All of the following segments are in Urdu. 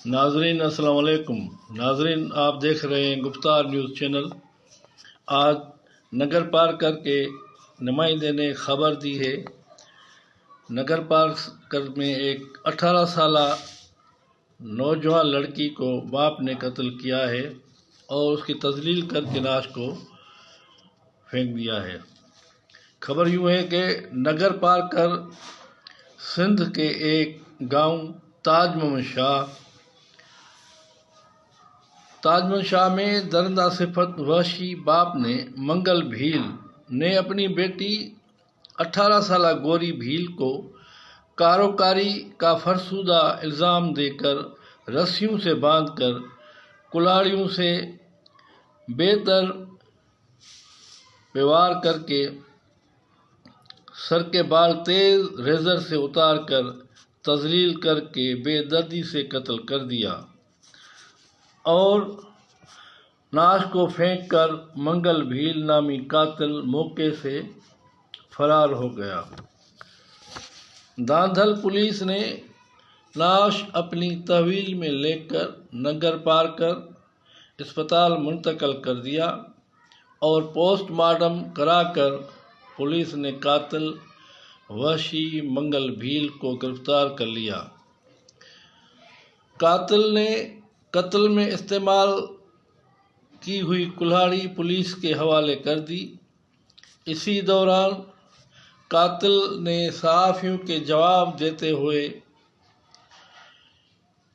ناظرین السلام علیکم۔ ناظرین آپ دیکھ رہے ہیں گفتار نیوز چینل۔ آج نگر پارکر کے نمائندے نے خبر دی ہے، نگر پارکر میں ایک 18 سالہ نوجوان لڑکی کو باپ نے قتل کیا ہے اور اس کی تذلیل کر کے لاش کو پھینک دیا ہے۔ خبر یوں ہے کہ نگر پارکر سندھ کے ایک گاؤں تاج محمد شاہ میں درندہ صفت وحشی باپ نے منگل بھیل نے اپنی بیٹی 18 سالہ گوری بھیل کو کاروکاری کا فرسودہ الزام دے کر رسیوں سے باندھ کر کلاڑیوں سے بے در وار کر کے سر کے بال تیز ریزر سے اتار کر تذلیل کر کے بے دردی سے قتل کر دیا اور لاش کو پھینک کر منگل بھیل نامی قاتل موقع سے فرار ہو گیا۔ داندھل پولیس نے لاش اپنی تحویل میں لے کر نگر پارکر اسپتال منتقل کر دیا اور پوسٹ مارٹم کرا کر پولیس نے قاتل وحشی منگل بھیل کو گرفتار کر لیا۔ قاتل نے قتل میں استعمال کی ہوئی کلاڑی پولیس کے حوالے کر دی۔ اسی دوران قاتل نے صحافیوں کے جواب دیتے ہوئے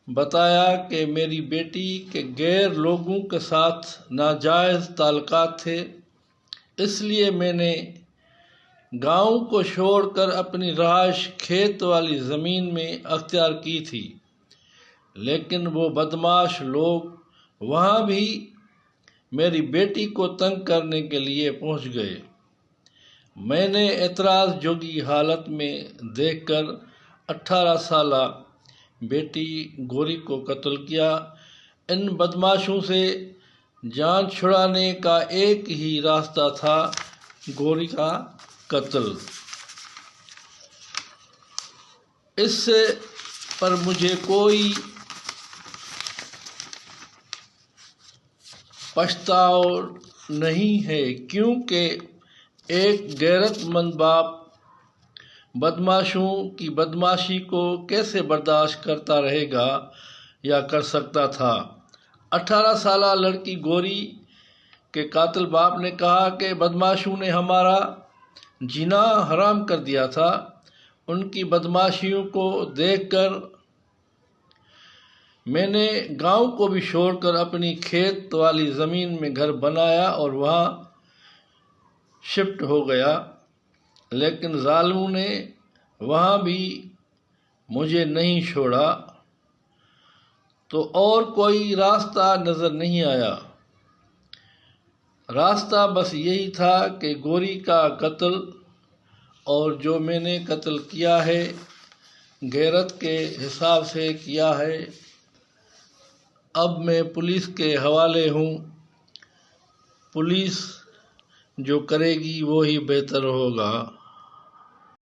بتایا کہ میری بیٹی کے غیر لوگوں کے ساتھ ناجائز تعلقات تھے، اس لیے میں نے گاؤں کو چھوڑ کر اپنی رہائش کھیت والی زمین میں اختیار کی تھی، لیکن وہ بدمعاش لوگ وہاں بھی میری بیٹی کو تنگ کرنے کے لیے پہنچ گئے۔ میں نے اعتراض جوگی حالت میں دیکھ کر 18 سالہ بیٹی گوری کو قتل کیا۔ ان بدمعاشوں سے جان چھڑانے کا ایک ہی راستہ تھا، گوری کا قتل۔ اس پر مجھے کوئی پچھتاوا نہیں ہے، کیونکہ ایک غیرت مند باپ بدمعاشوں کی بدمعاشی کو کیسے برداشت کرتا رہے گا یا کر سکتا تھا۔ 18 سالہ لڑکی گوری کے قاتل باپ نے کہا کہ بدمعاشوں نے ہمارا جینا حرام کر دیا تھا۔ ان کی بدمعاشیوں کو دیکھ کر میں نے گاؤں کو بھی چھوڑ کر اپنی کھیت والی زمین میں گھر بنایا اور وہاں شفٹ ہو گیا، لیکن ظالموں نے وہاں بھی مجھے نہیں چھوڑا، تو اور کوئی راستہ نظر نہیں آیا۔ راستہ بس یہی تھا کہ گوری کا قتل، اور جو میں نے قتل کیا ہے غیرت کے حساب سے کیا ہے۔ اب میں پولیس کے حوالے ہوں، پولیس جو کرے گی وہی بہتر ہوگا۔